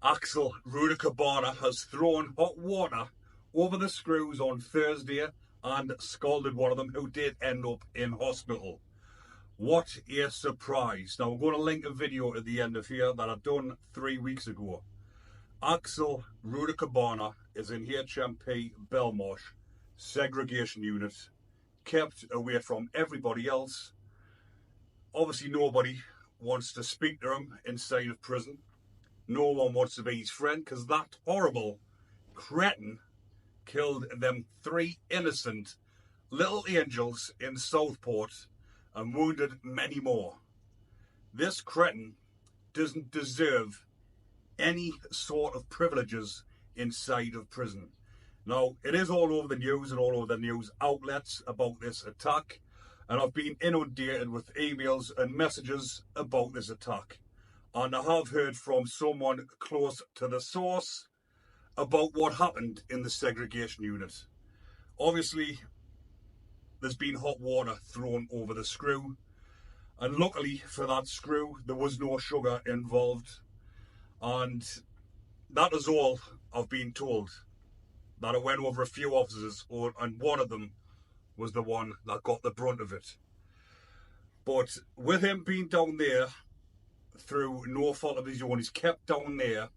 Axel Rudakubana has thrown hot water over the screws on Thursday and scalded one of them, who did end up in hospital. What a surprise. Now, I'm going to link a video at the end of here that I've done 3 weeks ago. Axel Rudakubana is in Hmp Belmarsh segregation unit, kept away from everybody else. Obviously, nobody wants to speak to him inside of prison. No one wants to be his friend, because that horrible cretin killed them 3 innocent little angels in Southport and wounded many more. This cretin doesn't deserve any sort of privileges inside of prison. Now, it is all over the news and all over the news outlets about this attack, and I've been inundated with emails and messages about this attack. And I have heard from someone close to the source about what happened in the segregation unit. Obviously, there's been hot water thrown over the screw, and luckily for that screw, there was no sugar involved. And that is all I've been told. That it went over a few officers, and one of them was the one that got the brunt of it. But with him being down there through no fault of his own, he's kept down there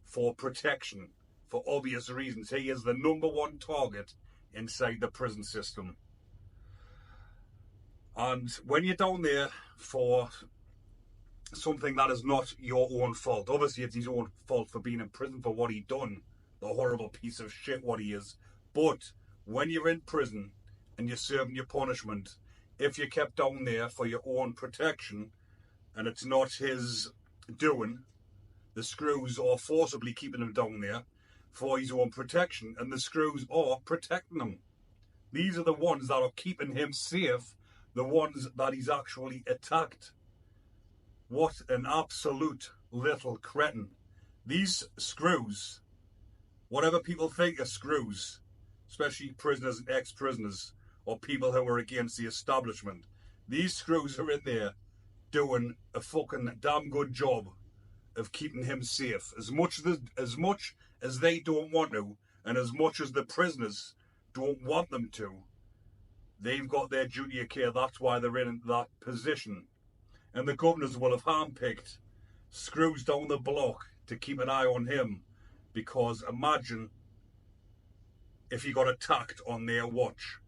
for protection, for obvious reasons. He is the #1 target inside the prison system. And when you're down there for something that is not your own fault, obviously it's his own fault for being in prison for what he done, the horrible piece of shit what he is. But when you're in prison and you're serving your punishment, if you're kept down there for your own protection and it's not his doing, the screws are forcibly keeping him down there for his own protection, and the screws are protecting him. These are the ones that are keeping him safe, the ones that he's actually attacked. What an absolute little cretin. These screws, whatever people think of screws, especially prisoners and ex-prisoners or people who are against the establishment, these screws are in there doing a fucking damn good job of keeping him safe. As much as they don't want to, and as much as the prisoners don't want them to, they've got their duty of care. That's why they're in that position. And the governors will have handpicked screws down the block to keep an eye on him, because imagine if he got attacked on their watch.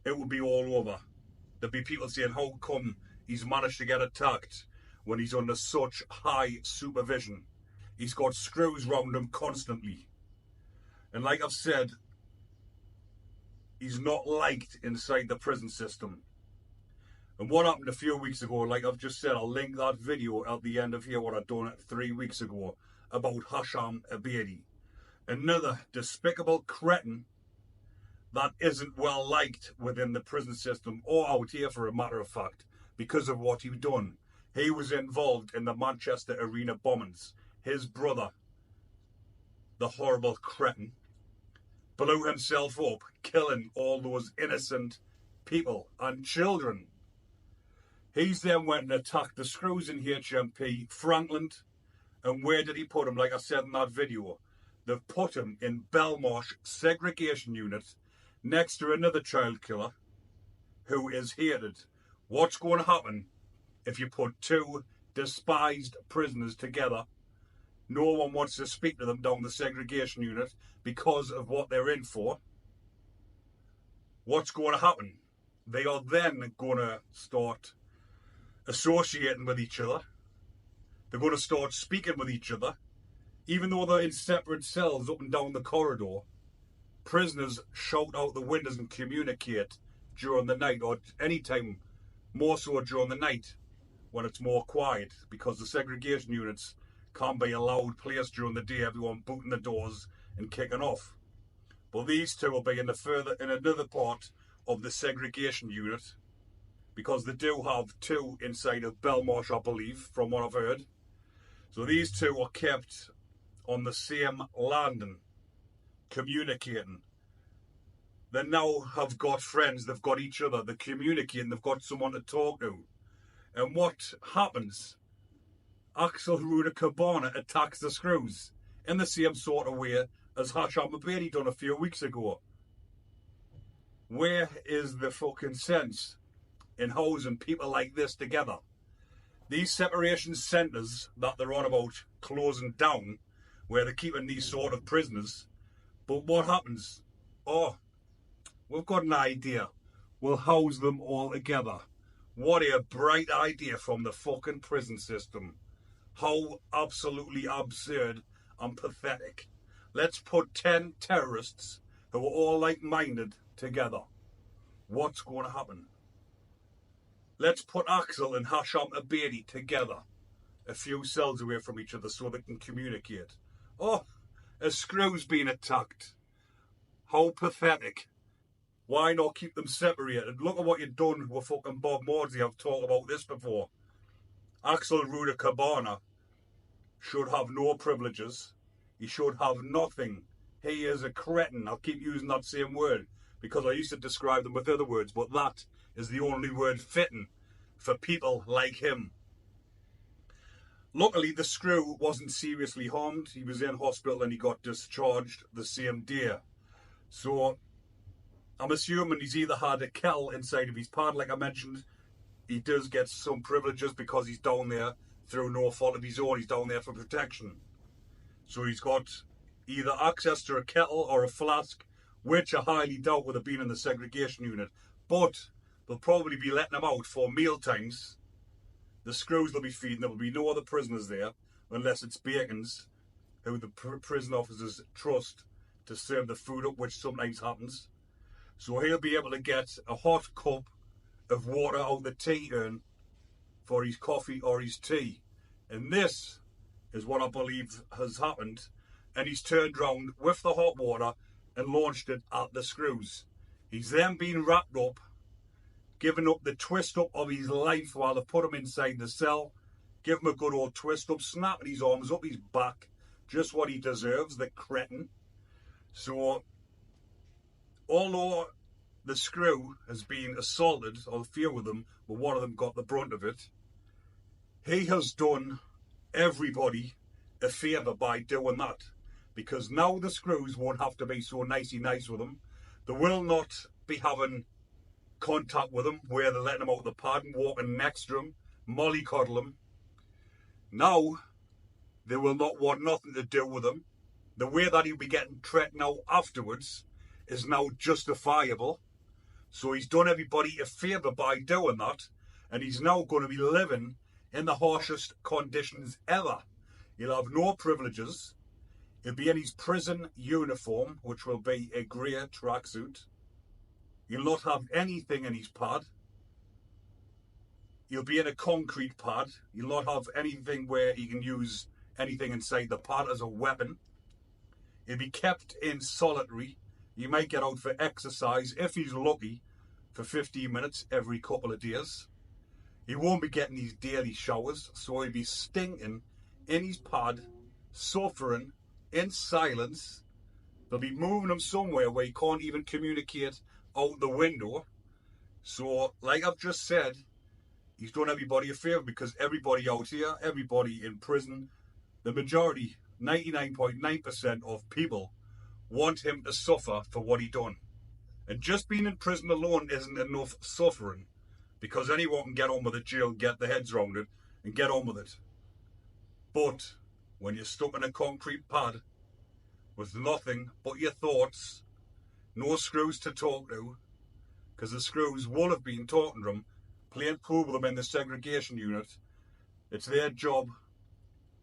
It would be all over. There'd be people saying, how come he's managed to get attacked when he's under such high supervision? He's got screws round him constantly. And like I've said, he's not liked inside the prison system. And what happened a few weeks ago, like I've just said, I'll link that video at the end of here, what I've done 3 weeks ago, about Hmp, another despicable cretin that isn't well liked within the prison system, or out here for a matter of fact, because of what he's done. He was involved in the Manchester Arena bombings. His brother, the horrible cretin, blew himself up, killing all those innocent people and children. He's then went and attacked the screws in Hmp Franklin. And where did he put him? Like I said in that video, they've put him in Belmarsh segregation unit next to another child killer who is hated. What's going to happen if you put 2 despised prisoners together? No one wants to speak to them down the segregation unit because of what they're in for. What's going to happen? They are then going to start associating with each other. They're going to start speaking with each other. Even though they're in separate cells up and down the corridor, prisoners shout out the windows and communicate during the night, or any time, more so during the night when it's more quiet, because the segregation units can't be a loud place during the day, everyone booting the doors and kicking off. But these two will be in another part of the segregation unit, because they do have 2 inside of Belmarsh, I believe, from what I've heard. So these 2 are kept on the same landing, communicating. They now have got friends, they've got each other, they're communicating, they've got someone to talk to. And what happens? Axel Rudakubana attacks the screws. in the same sort of way as Hmp Belmarsh done a few weeks ago. Where is the fucking sense in housing people like this together? These separation centres that they're on about closing down, where they're keeping these sort of prisoners, but what happens? Oh, we've got an idea. We'll house them all together. What a bright idea from the fucking prison system. How absolutely absurd and pathetic. Let's put 10 terrorists who are all like-minded together. What's going to happen? Let's put Axel and Hmp Belmarsh together, a few cells away from each other so they can communicate. Oh, a screw's been attacked. How pathetic. Why not keep them separated? Look at what you've done with fucking Bob Maudsley. I've talked about this before. Axel Rudakubana should have no privileges. He should have nothing. He is a cretin. I'll keep using that same word because I used to describe them with other words, but that is the only word fitting for people like him. Luckily, the screw wasn't seriously harmed. He was in hospital and he got discharged the same day. So I'm assuming he's either had a kettle inside of his pad, like I mentioned. He does get some privileges because he's down there through no fault of his own. He's down there for protection. So he's got either access to a kettle or a flask, which I highly doubt would have been in the segregation unit. But they'll probably be letting him out for meal times. The screws they'll be feeding, there will be no other prisoners there, unless it's Bacon's, who the prison officers trust to serve the food up, which sometimes happens. So he'll be able to get a hot cup of water out the tea urn for his coffee or his tea. And this is what I believe has happened. And he's turned round with the hot water and launched it at the screws. He's then been wrapped up, given up the twist up of his life while they put him inside the cell. Give him a good old twist up, snapping his arms up his back. Just what he deserves, the cretin. So, although the screw has been assaulted, or a few of them, but one of them got the brunt of it, he has done everybody a favour by doing that. Because now the screws won't have to be so nicey nice with him. They will not be having contact with him where they're letting him out of the pad and walking next to him, mollycoddle him. Now, they will not want nothing to do with him. The way that he'll be getting treated now afterwards is now justifiable. So he's done everybody a favour by doing that, and he's now going to be living in the harshest conditions ever. He'll have no privileges. He'll be in his prison uniform, which will be a grey tracksuit. He'll not have anything in his pad. He'll be in a concrete pad. He'll not have anything where he can use anything inside the pad as a weapon. He'll be kept in solitary. He might get out for exercise, if he's lucky, for 15 minutes every couple of days. He won't be getting his daily showers, so he'll be stinking in his pad, suffering in silence. They'll be moving him somewhere where he can't even communicate out the window. So, like I've just said, he's done everybody a favour because everybody out here, everybody in prison, the majority, 99.9% of people want him to suffer for what he done. And just being in prison alone isn't enough suffering, because anyone can get on with it, jail, get their heads round it, and get on with it. But when you're stuck in a concrete pad with nothing but your thoughts, no screws to talk to, because the screws will have been talking to him, playing pool with him in the segregation unit. It's their job.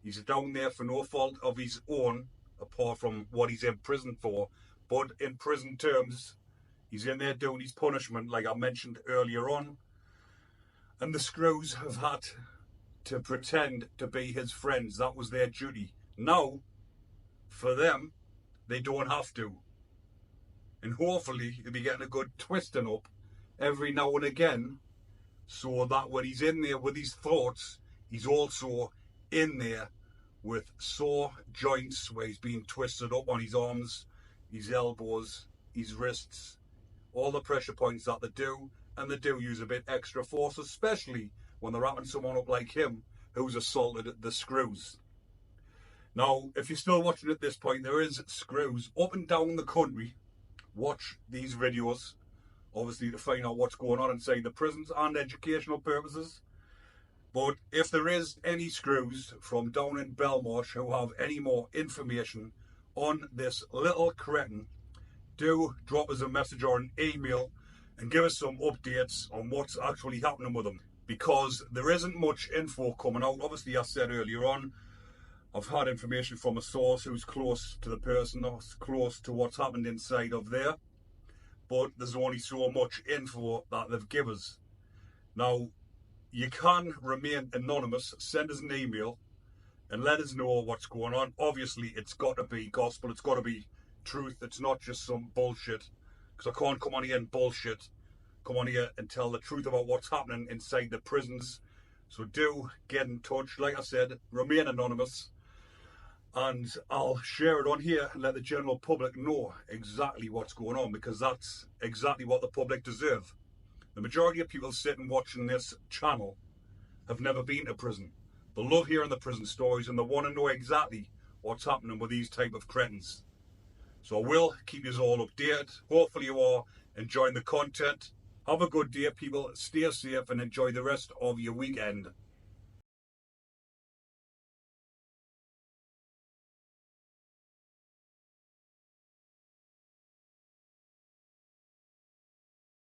He's down there for no fault of his own, apart from what he's in prison for. But in prison terms, he's in there doing his punishment, like I mentioned earlier on. And the screws have had to pretend to be his friends. That was their duty. Now, for them, they don't have to. And hopefully he'll be getting a good twisting up every now and again, so that when he's in there with his thoughts, he's also in there with sore joints where he's being twisted up on his arms, his elbows, his wrists, all the pressure points that they do, and they do use a bit extra force, especially when they're wrapping someone up like him who's assaulted the screws. Now, if you're still watching at this point, there is screws up and down the country. Watch these videos, obviously, to find out what's going on inside the prisons and educational purposes. But if there is any screws from down in Belmarsh who have any more information on this little cretin, do drop us a message or an email and give us some updates on what's actually happening with them, because there isn't much info coming out. Obviously, I said earlier on, I've had information from a source who's close to the person, or close to what's happened inside of there, but there's only so much info that they've given us. Now, you can remain anonymous. Send us an email and let us know what's going on. Obviously, it's got to be gospel. It's got to be truth. It's not just some bullshit, because I can't come on here and bullshit. Come on here and tell the truth about what's happening inside the prisons. So do get in touch. Like I said, remain anonymous, and I'll share it on here and let the general public know exactly what's going on, because that's exactly what the public deserve. The majority of people sitting watching this channel have never been to prison. They love hearing the prison stories and they want to know exactly what's happening with these type of cretins. So I will keep you all updated. Hopefully you are enjoying the content. Have a good day, people. Stay safe and enjoy the rest of your weekend.